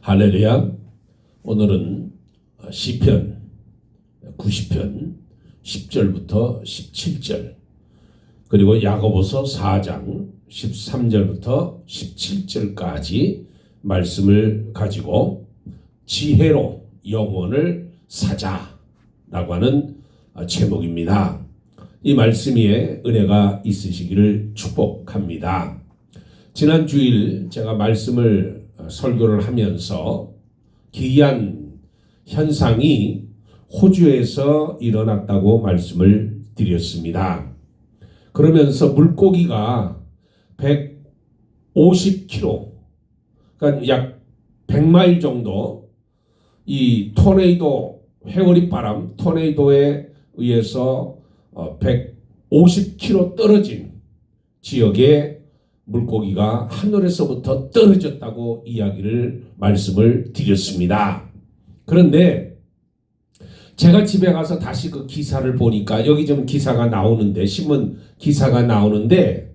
할렐루야. 오늘은 시편 90편 10절부터 17절 그리고 야고보서 4장 13절부터 17절까지 말씀을 가지고 지혜로 영혼을 사자라고 하는 제목입니다. 이 말씀 위에 은혜가 있으시기를 축복합니다. 지난 주일 제가 말씀을 설교를 하면서 기이한 현상이 호주에서 일어났다고 말씀을 드렸습니다. 그러면서 물고기가 150km, 그러니까 약 100마일 정도 이 토네이도, 회오리 바람, 토네이도에 의해서 150km 떨어진 지역에 물고기가 하늘에서부터 떨어졌다고 말씀을 드렸습니다. 그런데 제가 집에 가서 다시 그 기사를 보니까 여기 좀 기사가 나오는데, 신문 기사가 나오는데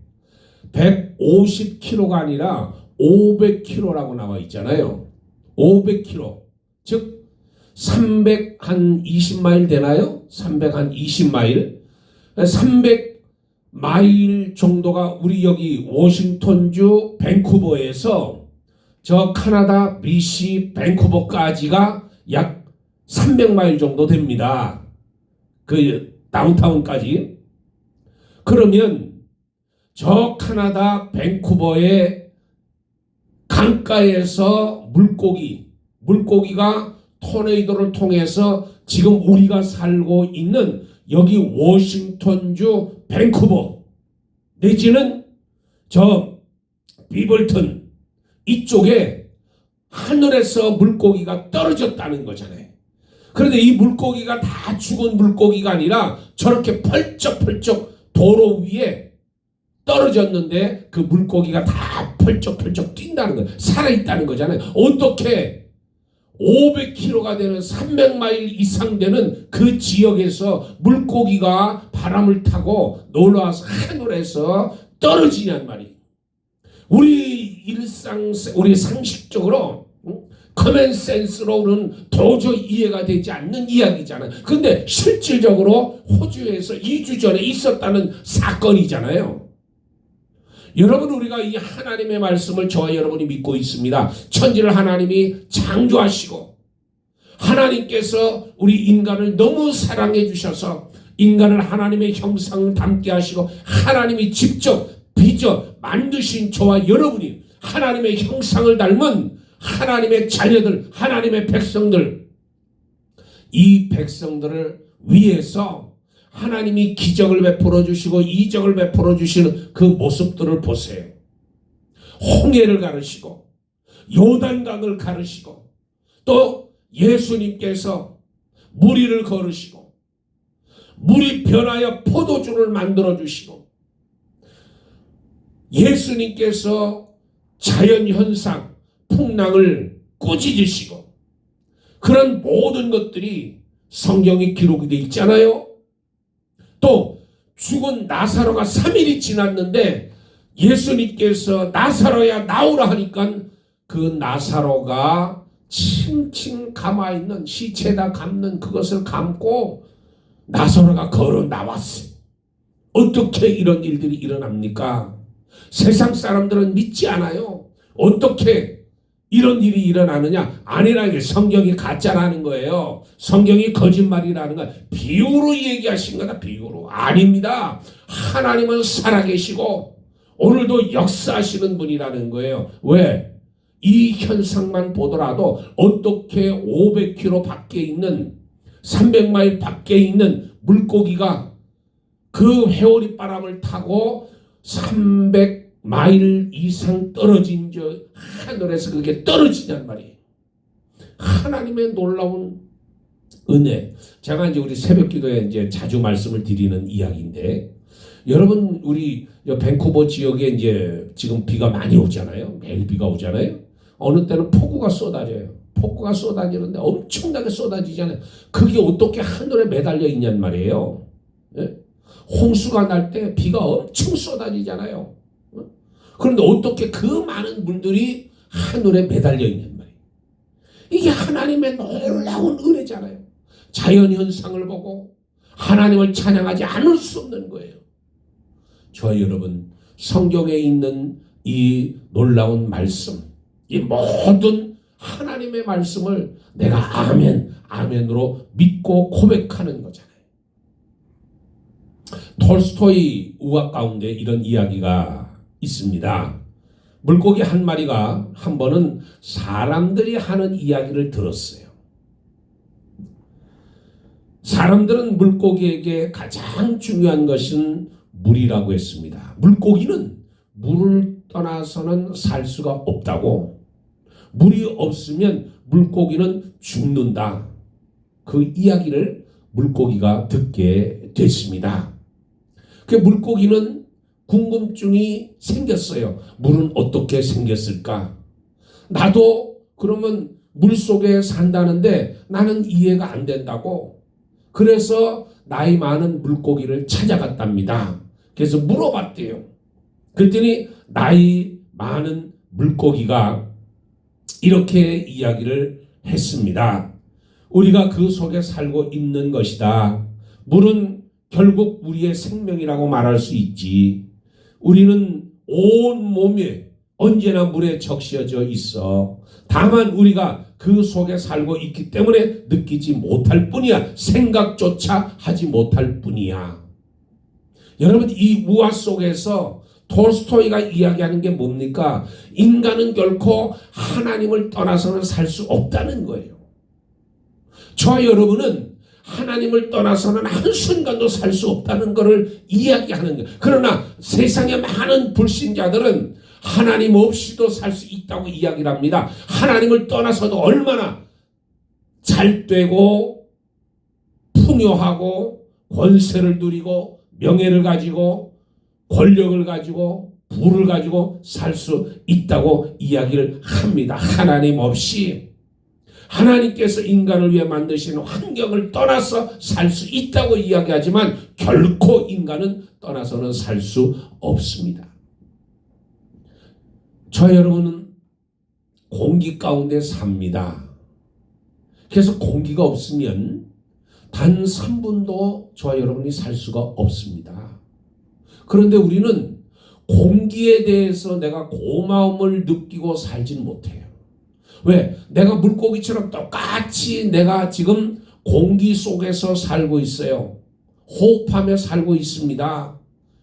150km가 아니라 500km라고 나와 있잖아요. 500km. 즉 320마일 되나요? 320마일. 300마일 정도가 우리 여기 워싱턴주 밴쿠버에서 저 카나다 BC 밴쿠버까지가 약 300마일 정도 됩니다. 그 다운타운까지. 그러면 저 카나다 밴쿠버의 강가에서 물고기가 토네이도를 통해서 지금 우리가 살고 있는 여기 워싱턴주 밴쿠버 내지는 저 비벌턴 이쪽에 하늘에서 물고기가 떨어졌다는 거잖아요. 그런데 이 물고기가 다 죽은 물고기가 아니라 저렇게 펄쩍펄쩍 도로 위에 떨어졌는데 그 물고기가 다 펄쩍펄쩍 뛴다는 거예요. 살아있다는 거잖아요. 어떻게 500km가 되는 300마일 이상 되는 그 지역에서 물고기가 바람을 타고 놀러와서 하늘에서 떨어지냔 말이에요. 우리 상식적으로 커먼 센스로는 도저히 이해가 되지 않는 이야기잖아요. 근데 실질적으로 호주에서 2주 전에 있었다는 사건이잖아요. 여러분, 우리가 이 하나님의 말씀을 저와 여러분이 믿고 있습니다. 천지를 하나님이 창조하시고 하나님께서 우리 인간을 너무 사랑해 주셔서 인간을 하나님의 형상을 닮게 하시고 하나님이 직접 빚어 만드신 저와 여러분이 하나님의 형상을 닮은 하나님의 자녀들, 하나님의 백성들, 이 백성들을 위해서 하나님이 기적을 베풀어 주시고 이적을 베풀어 주시는 그 모습들을 보세요. 홍해를 가르시고 요단강을 가르시고 또 예수님께서 물 위를 걸으시고 물이 변하여 포도주를 만들어 주시고 예수님께서 자연현상 풍랑을 꾸짖으시고 그런 모든 것들이 성경에 기록이 되어 있잖아요. 또 죽은 나사로가 3일이 지났는데 예수님께서 나사로야 나오라 하니까 그 나사로가 칭칭 감아있는 시체에다 감는 그것을 감고 나사로가 걸어 나왔어요. 어떻게 이런 일들이 일어납니까? 세상 사람들은 믿지 않아요. 어떻게 이런 일이 일어나느냐? 아니라는 게 성경이 가짜라는 거예요. 성경이 거짓말이라는 건 비유로 얘기하신 거다. 비유로. 아닙니다. 하나님은 살아계시고 오늘도 역사하시는 분이라는 거예요. 왜? 이 현상만 보더라도 어떻게 500km 밖에 있는 300마일 밖에 있는 물고기가 그 회오리 바람을 타고 300마일 이상 떨어진 저 하늘에서 그게 떨어지냔 말이에요. 하나님의 놀라운 은혜. 제가 이제 우리 새벽 기도에 이제 자주 말씀을 드리는 이야기인데, 여러분, 우리 밴쿠버 지역에 이제 지금 비가 많이 오잖아요. 매일 비가 오잖아요. 어느 때는 폭우가 쏟아져요. 폭우가 쏟아지는데 엄청나게 쏟아지잖아요. 그게 어떻게 하늘에 매달려 있냔 말이에요. 예? 홍수가 날 때 비가 엄청 쏟아지잖아요. 그런데 어떻게 그 많은 물들이 하늘에 매달려 있냔 말이에요. 이게 하나님의 놀라운 은혜잖아요. 자연현상을 보고 하나님을 찬양하지 않을 수 없는 거예요. 저와 여러분, 성경에 있는 이 놀라운 말씀, 이 모든 하나님의 말씀을 내가 아멘, 아멘으로 믿고 고백하는 거잖아요. 톨스토이 우화 가운데 이런 이야기가 있습니다. 물고기 한 마리가 한 번은 사람들이 하는 이야기를 들었어요. 사람들은 물고기에게 가장 중요한 것은 물이라고 했습니다. 물고기는 물을 떠나서는 살 수가 없다고, 물이 없으면 물고기는 죽는다. 그 이야기를 물고기가 듣게 됐습니다. 그 물고기는 궁금증이 생겼어요. 물은 어떻게 생겼을까? 나도 그러면 물속에 산다는데 나는 이해가 안 된다고. 그래서 나이 많은 물고기를 찾아갔답니다. 그래서 물어봤대요. 그랬더니 나이 많은 물고기가 이렇게 이야기를 했습니다. 우리가 그 속에 살고 있는 것이다. 물은 결국 우리의 생명이라고 말할 수 있지. 우리는 온 몸에 언제나 물에 적셔져 있어. 다만 우리가 그 속에 살고 있기 때문에 느끼지 못할 뿐이야. 생각조차 하지 못할 뿐이야. 여러분, 이 우화 속에서 톨스토이가 이야기하는 게 뭡니까? 인간은 결코 하나님을 떠나서는 살 수 없다는 거예요. 저와 여러분은 하나님을 떠나서는 한순간도 살 수 없다는 것을 이야기하는 거예요. 그러나 세상의 많은 불신자들은 하나님 없이도 살 수 있다고 이야기를 합니다. 하나님을 떠나서도 얼마나 잘 되고 풍요하고 권세를 누리고 명예를 가지고 권력을 가지고 부를 가지고 살 수 있다고 이야기를 합니다. 하나님 없이 하나님께서 인간을 위해 만드신 환경을 떠나서 살 수 있다고 이야기하지만 결코 인간은 떠나서는 살 수 없습니다. 저 여러분은 공기 가운데 삽니다. 그래서 공기가 없으면 단 3분도 저와 여러분이 살 수가 없습니다. 그런데 우리는 공기에 대해서 내가 고마움을 느끼고 살지는 못해요. 왜? 내가 물고기처럼 똑같이 내가 지금 공기 속에서 살고 있어요. 호흡하며 살고 있습니다.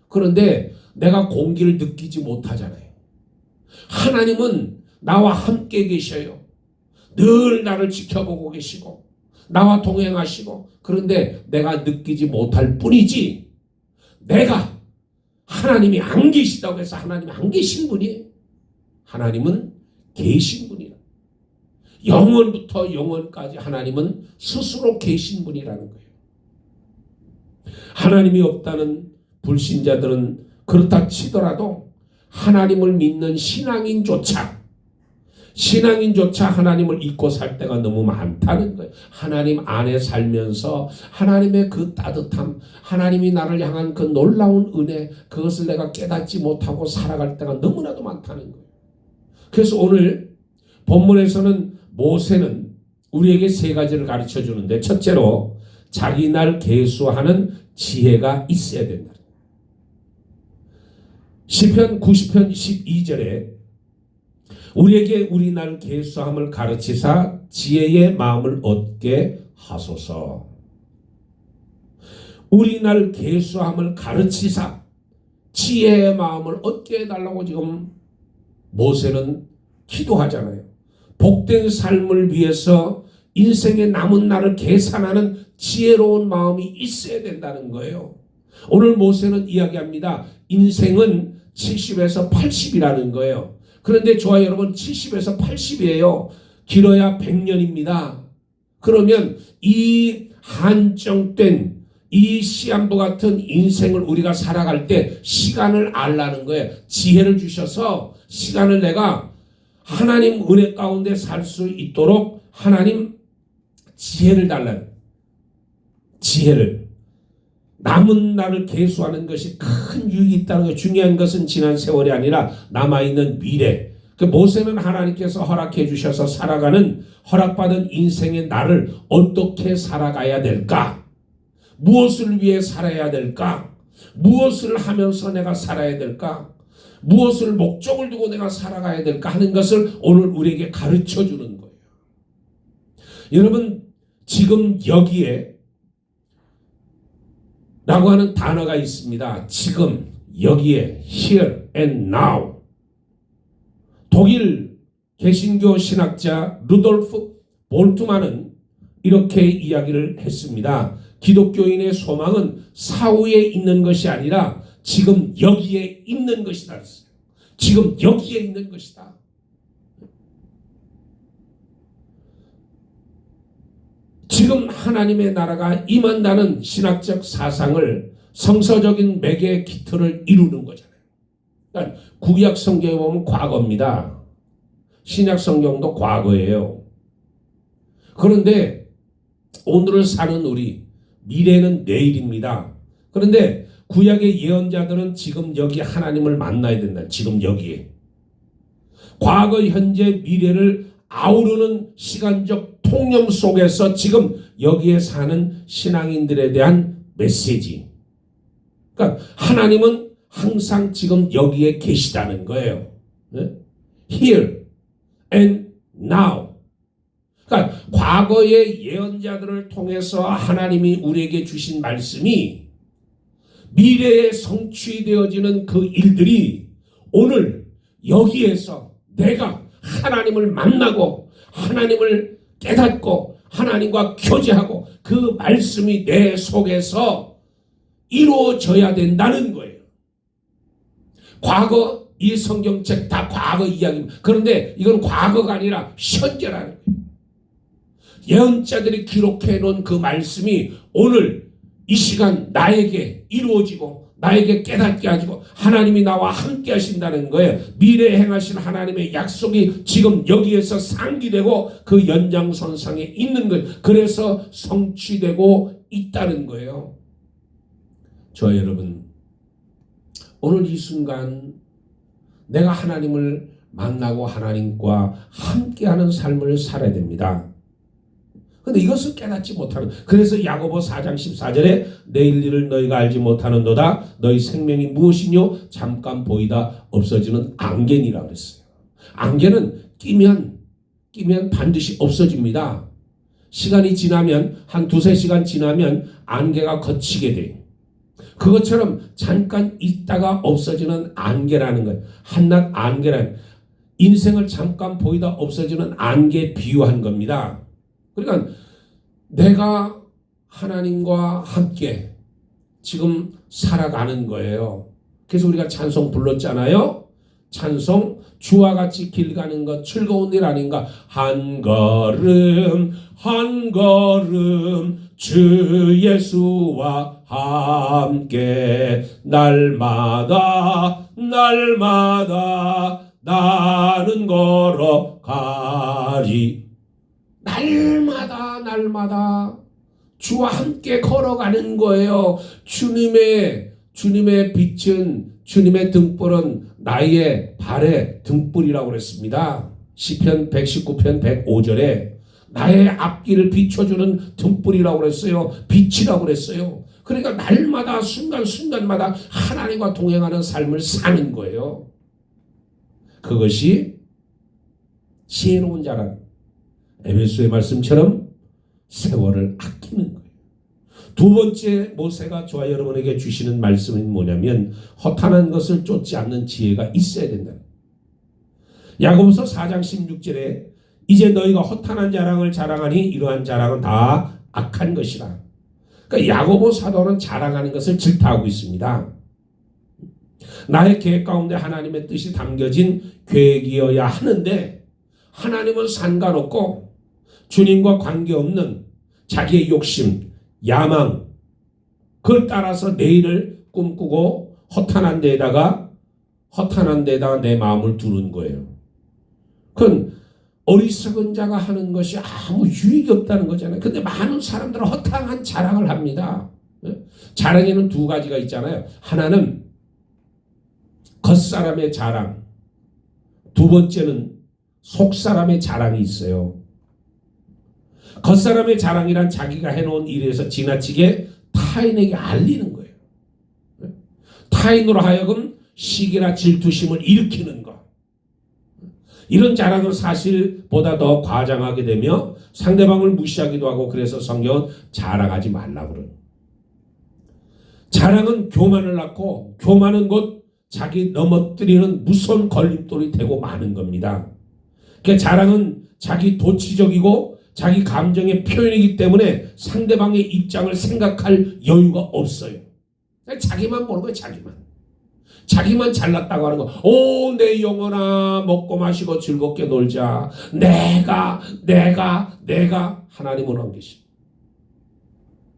그런데 내가 공기를 느끼지 못하잖아요. 하나님은 나와 함께 계셔요. 늘 나를 지켜보고 계시고 나와 동행하시고, 그런데 내가 느끼지 못할 뿐이지, 내가 하나님이 안 계시다고 해서 하나님이 안 계신 분이에요. 하나님은 계신 분이에요. 영원부터 영원까지 하나님은 스스로 계신 분이라는 거예요. 하나님이 없다는 불신자들은 그렇다 치더라도 하나님을 믿는 신앙인조차 하나님을 잊고 살 때가 너무 많다는 거예요. 하나님 안에 살면서 하나님의 그 따뜻함, 하나님이 나를 향한 그 놀라운 은혜, 그것을 내가 깨닫지 못하고 살아갈 때가 너무나도 많다는 거예요. 그래서 오늘 본문에서는 모세는 우리에게 3가지를 가르쳐 주는데, 첫째로 자기 날 계수하는 지혜가 있어야 된다. 시편 90편 12절에 우리에게 우리 날 계수함을 가르치사 지혜의 마음을 얻게 하소서. 우리 날 계수함을 가르치사 지혜의 마음을 얻게 해달라고 지금 모세는 기도하잖아요. 복된 삶을 위해서 인생의 남은 날을 계산하는 지혜로운 마음이 있어야 된다는 거예요. 오늘 모세는 이야기합니다. 인생은 70에서 80이라는 거예요. 그런데 저와 여러분 70에서 80이에요. 길어야 100년입니다. 그러면 이 한정된 이 시한부 같은 인생을 우리가 살아갈 때 시간을 알라는 거예요. 지혜를 주셔서 시간을 내가 하나님 은혜 가운데 살 수 있도록 하나님 지혜를 달라는, 지혜를, 남은 날을 계수하는 것이 큰 유익이 있다는 거예요. 중요한 것은 지난 세월이 아니라 남아있는 미래, 그 모세는 하나님께서 허락해 주셔서 살아가는 허락받은 인생의 나를 어떻게 살아가야 될까? 무엇을 위해 살아야 될까? 무엇을 하면서 내가 살아야 될까? 무엇을 목적을 두고 내가 살아가야 될까 하는 것을 오늘 우리에게 가르쳐 주는 거예요. 여러분, 지금 여기에 라고 하는 단어가 있습니다. 지금 여기에 here and now. 독일 개신교 신학자 루돌프 볼트만은 이렇게 이야기를 했습니다. 기독교인의 소망은 사후에 있는 것이 아니라 지금 여기에 있는 것이다. 지금 여기에 있는 것이다. 지금 하나님의 나라가 임한다는 신학적 사상을 성서적인 매개 기틀을 이루는 거잖아요. 그러니까 구약 성경에 보면 과거입니다. 신약 성경도 과거예요. 그런데 오늘을 사는 우리, 미래는 내일입니다. 그런데 구약의 예언자들은 지금 여기 하나님을 만나야 된다. 지금 여기에. 과거, 현재, 미래를 아우르는 시간적 통념 속에서 지금 여기에 사는 신앙인들에 대한 메시지. 그러니까 하나님은 항상 지금 여기에 계시다는 거예요. Here and now. 그러니까 과거의 예언자들을 통해서 하나님이 우리에게 주신 말씀이 미래에 성취되어지는 그 일들이 오늘 여기에서 내가 하나님을 만나고 하나님을 깨닫고 하나님과 교제하고 그 말씀이 내 속에서 이루어져야 된다는 거예요. 과거, 이 성경책 다 과거 이야기입니다. 그런데 이건 과거가 아니라 현재라는 거예요. 예언자들이 기록해 놓은 그 말씀이 오늘 이 시간 나에게 이루어지고 나에게 깨닫게 하시고 하나님이 나와 함께 하신다는 거예요. 미래에 행하실 하나님의 약속이 지금 여기에서 상기되고 그 연장선상에 있는 거예요. 그래서 성취되고 있다는 거예요. 저 여러분, 오늘 이 순간 내가 하나님을 만나고 하나님과 함께하는 삶을 살아야 됩니다. 근데 이것을 깨닫지 못하는, 그래서 야고보 4장 14절에 내일 일을 너희가 알지 못하는도다. 너희 생명이 무엇이뇨? 잠깐 보이다 없어지는 안개니라 그랬어요. 안개는 끼면 반드시 없어집니다. 시간이 지나면 한 두세 시간 지나면 안개가 걷히게 돼요. 그것처럼 잠깐 있다가 없어지는 안개라는 거예요. 한낱 안개라는, 인생을 잠깐 보이다 없어지는 안개에 비유한 겁니다. 그러니까 내가 하나님과 함께 지금 살아가는 거예요. 그래서 우리가 찬송 불렀잖아요. 찬송, 주와 같이 길 가는 것 즐거운 일 아닌가. 한 걸음 한 걸음 주 예수와 함께 날마다 나는 걸어가리. 날마다 주와 함께 걸어가는 거예요. 주님의 빛은, 주님의 등불은 나의 발의 등불이라고 그랬습니다. 시편 119편 105절에 나의 앞길을 비춰주는 등불이라고 그랬어요. 빛이라고 그랬어요. 그러니까 날마다 순간순간마다 하나님과 동행하는 삶을 사는 거예요. 그것이 지혜로운 자란, 에베소의 말씀처럼 세월을 아끼는 거예요. 두 번째 모세가 저와 여러분에게 주시는 말씀은 뭐냐면 허탄한 것을 쫓지 않는 지혜가 있어야 된다. 야고보서 4장 16절에 이제 너희가 허탄한 자랑을 자랑하니 이러한 자랑은 다 악한 것이라. 그러니까 야고보 사도는 자랑하는 것을 질타하고 있습니다. 나의 계획 가운데 하나님의 뜻이 담겨진 계획이어야 하는데 하나님은 상관없고 주님과 관계없는 자기의 욕심, 야망, 그걸 따라서 내일을 꿈꾸고 허탄한 데다가 내 마음을 두는 거예요. 그건 어리석은 자가 하는 것이 아무 유익이 없다는 거잖아요. 근데 많은 사람들은 허탕한 자랑을 합니다. 자랑에는 두 가지가 있잖아요. 하나는 겉사람의 자랑, 두 번째는 속사람의 자랑이 있어요. 겉사람의 자랑이란 자기가 해놓은 일에서 지나치게 타인에게 알리는 거예요. 타인으로 하여금 시기나 질투심을 일으키는 것. 이런 자랑은 사실보다 더 과장하게 되며 상대방을 무시하기도 하고, 그래서 성경은 자랑하지 말라고 그래요. 자랑은 교만을 낳고, 교만은 곧 자기 넘어뜨리는 무서운 걸림돌이 되고 마는 겁니다. 그러니까 자랑은 자기 도취적이고 자기 감정의 표현이기 때문에 상대방의 입장을 생각할 여유가 없어요. 자기만 보는 거예요. 자기만 잘났다고 하는 거. 오, 내 영혼아, 먹고 마시고 즐겁게 놀자. 내가 하나님은 안 계시.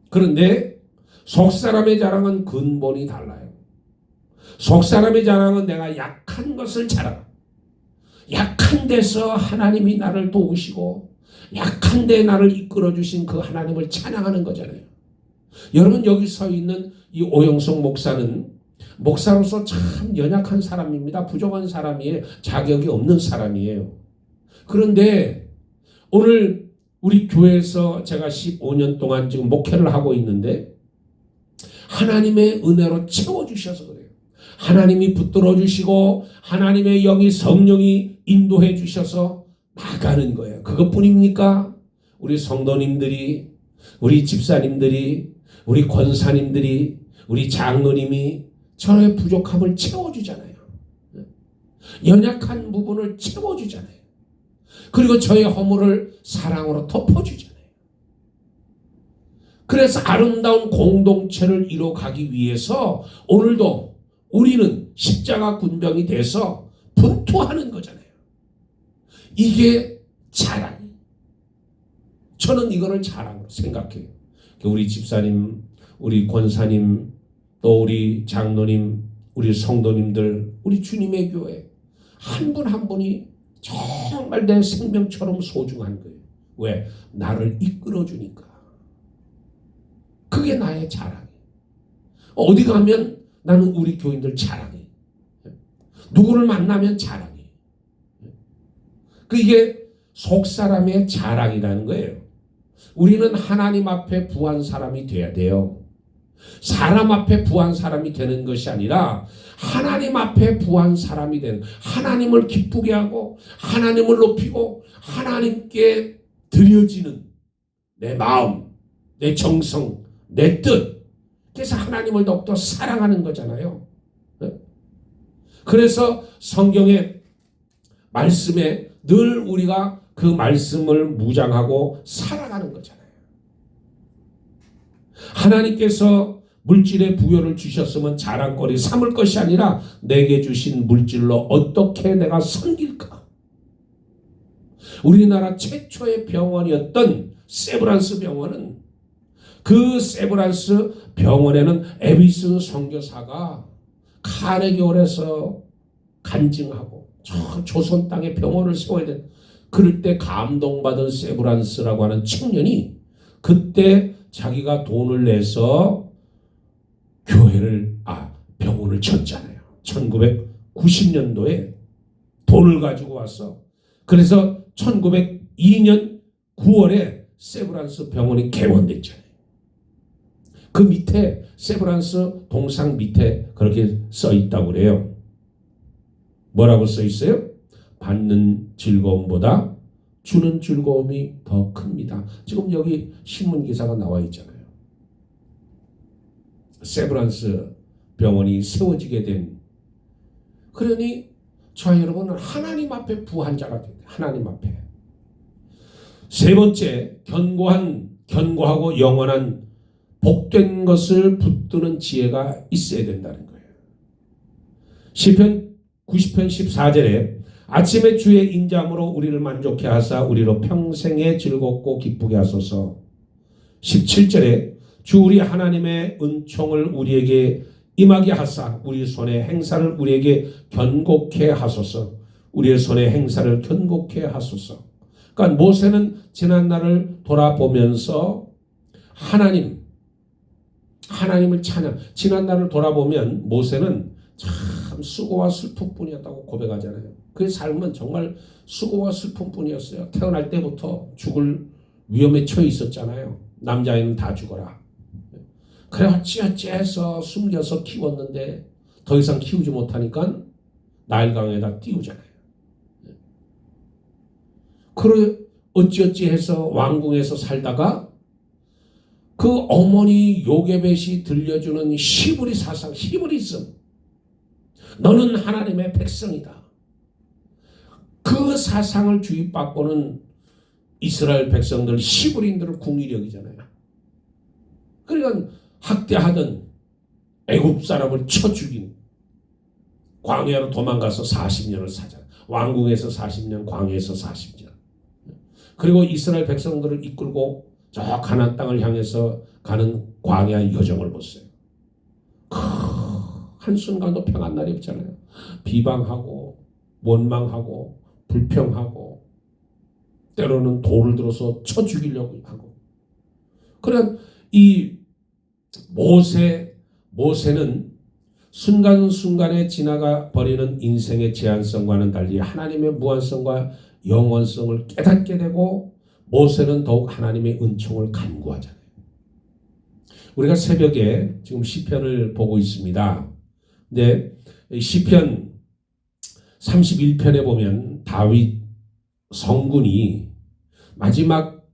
그런데 속사람의 자랑은 근본이 달라요. 속사람의 자랑은 내가 약한 것을 자랑. 약한 데서 하나님이 나를 도우시고 약한 데 나를 이끌어 주신 그 하나님을 찬양하는 거잖아요. 여러분, 여기 서 있는 이 오영석 목사는 목사로서 참 연약한 사람입니다. 부족한 사람이에요. 자격이 없는 사람이에요. 그런데 오늘 우리 교회에서 제가 15년 동안 지금 목회를 하고 있는데 하나님의 은혜로 채워주셔서 그래요. 하나님이 붙들어 주시고 하나님의 영이 성령이 인도해 주셔서 나가는 거예요. 그것뿐입니까? 우리 성도님들이, 우리 집사님들이, 우리 권사님들이, 우리 장로님이 저의 부족함을 채워주잖아요. 연약한 부분을 채워주잖아요. 그리고 저의 허물을 사랑으로 덮어주잖아요. 그래서 아름다운 공동체를 이뤄가기 위해서 오늘도 우리는 십자가 군병이 돼서 분투하는 거잖아요. 이게 자랑. 저는 이거를 자랑으로 생각해요. 우리 집사님, 우리 권사님, 또 우리 장로님, 우리 성도님들, 우리 주님의 교회 한 분 한 분이 정말 내 생명처럼 소중한 거예요. 왜? 나를 이끌어주니까. 그게 나의 자랑이에요. 어디 가면 나는 우리 교인들 자랑해. 누구를 만나면 자랑해. 이게 속사람의 자랑이라는 거예요. 우리는 하나님 앞에 부한 사람이 돼야 돼요. 사람 앞에 부한 사람이 되는 것이 아니라 하나님 앞에 부한 사람이 되는, 하나님을 기쁘게 하고 하나님을 높이고 하나님께 드려지는 내 마음, 내 정성, 내 뜻. 그래서 하나님을 더욱더 사랑하는 거잖아요. 그래서 성경의 말씀에 늘 우리가 그 말씀을 무장하고 살아가는 거잖아요. 하나님께서 물질의 부여를 주셨으면 자랑거리 삼을 것이 아니라 내게 주신 물질로 어떻게 내가 섬길까? 우리나라 최초의 병원이었던 세브란스 병원은, 그 세브란스 병원에는 에비슨 선교사가 카네기홀에서 간증하고 저 조선 땅에 병원을 세워야 돼. 그럴 때 감동받은 세브란스라고 하는 청년이 그때 자기가 돈을 내서 병원을 쳤잖아요. 1990년도에 돈을 가지고 왔어. 그래서 1902년 9월에 세브란스 병원이 개원됐잖아요. 그 밑에 세브란스 동상 밑에 그렇게 써 있다고 그래요. 뭐라고 써 있어요? 받는 즐거움보다 주는 즐거움이 더 큽니다. 지금 여기 신문 기사가 나와 있잖아요. 세브란스 병원이 세워지게 된. 그러니 저와 여러분은 하나님 앞에 부한 자가 됩니다. 하나님 앞에. 세 번째, 견고하고 영원한 복된 것을 붙드는 지혜가 있어야 된다는 거예요. 시편 90편 14절에 아침에 주의 인자함으로 우리를 만족해 하사 우리로 평생에 즐겁고 기쁘게 하소서. 17절에 주 우리 하나님의 은총을 우리에게 임하게 하사 우리 손의 행사를 우리에게 견고케 하소서. 우리의 손의 행사를 견고케 하소서. 그러니까 모세는 지난 날을 돌아보면서 하나님을 찬양. 지난 날을 돌아보면 모세는 참 수고와 슬픔뿐이었다고 고백하잖아요. 그의 삶은 정말 수고와 슬픔뿐이었어요. 태어날 때부터 죽을 위험에 처해 있었잖아요. 남자애는 다 죽어라. 그래 어찌어찌해서 숨겨서 키웠는데 더 이상 키우지 못하니까 나일강에다 띄우잖아요. 그래 어찌어찌해서 왕궁에서 살다가 그 어머니 요게벳이 들려주는 히브리 사상, 히브리즘, 너는 하나님의 백성이다. 그 사상을 주입받고는 이스라엘 백성들, 히브리인들을 궁일이 여기잖아요. 그러니까 학대하던 애굽 사람을 쳐 죽이는, 광야로 도망가서 40년을 사잖아요. 왕궁에서 40년, 광야에서 40년. 그리고 이스라엘 백성들을 이끌고 저 가나안 땅을 향해서 가는 광야 여정을 보세요. 한순간도 평안 날이 없잖아요. 비방하고 원망하고 불평하고 때로는 돌을 들어서 쳐 죽이려고 하고. 그런 이 모세는 순간순간에 지나가 버리는 인생의 제한성과는 달리 하나님의 무한성과 영원성을 깨닫게 되고 모세는 더욱 하나님의 은총을 간구하잖아요. 우리가 새벽에 지금 시편을 보고 있습니다. 근데 시편 31편에 보면 다윗 성군이 마지막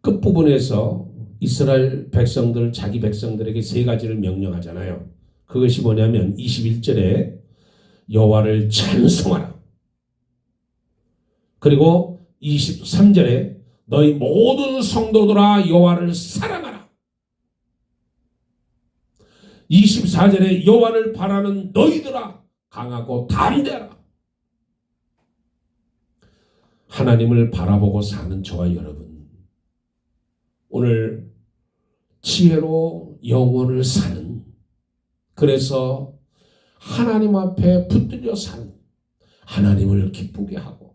끝부분에서 이스라엘 백성들, 자기 백성들에게 세 가지를 명령하잖아요. 그것이 뭐냐면 21절에 여호와를 찬송하라. 그리고 23절에 너희 모든 성도들아 여호와를 사랑하라. 24절에 여호와를 바라는 너희들아 강하고 담대하라. 하나님을 바라보고 사는 저와 여러분, 오늘 지혜로 영혼을 사는, 그래서 하나님 앞에 붙들려 사는, 하나님을 기쁘게 하고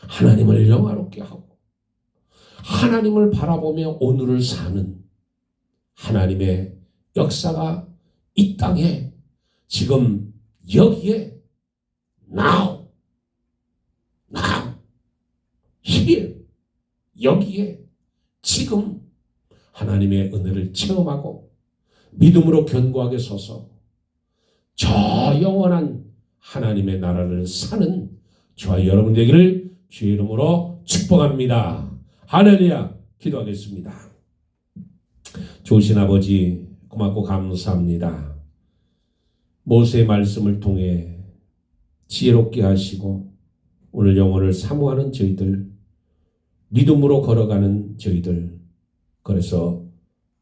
하나님을 영화롭게 하고 하나님을 바라보며 오늘을 사는 하나님의 역사가 이 땅에 지금 여기에 now here 여기에 지금 하나님의 은혜를 체험하고 믿음으로 견고하게 서서 저 영원한 하나님의 나라를 사는 저와 여러분 되기를 주의 이름으로 축복합니다. 할렐루야. 기도하겠습니다. 좋으신 아버지 고맙고 감사합니다. 모세의 말씀을 통해 지혜롭게 하시고 오늘 영혼을 사모하는 저희들, 믿음으로 걸어가는 저희들, 그래서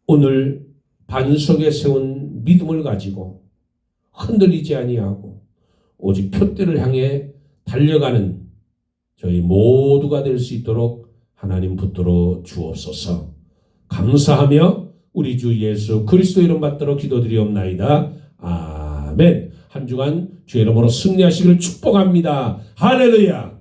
오늘 반석에 세운 믿음을 가지고 흔들리지 아니하고 오직 표대를 향해 달려가는 저희 모두가 될 수 있도록 하나님 붙들어 주옵소서. 감사하며 우리 주 예수 그리스도 이름 받들어 기도드리옵나이다. 아멘. 한 주간 주의 이름으로 승리하시기를 축복합니다. 할렐루야.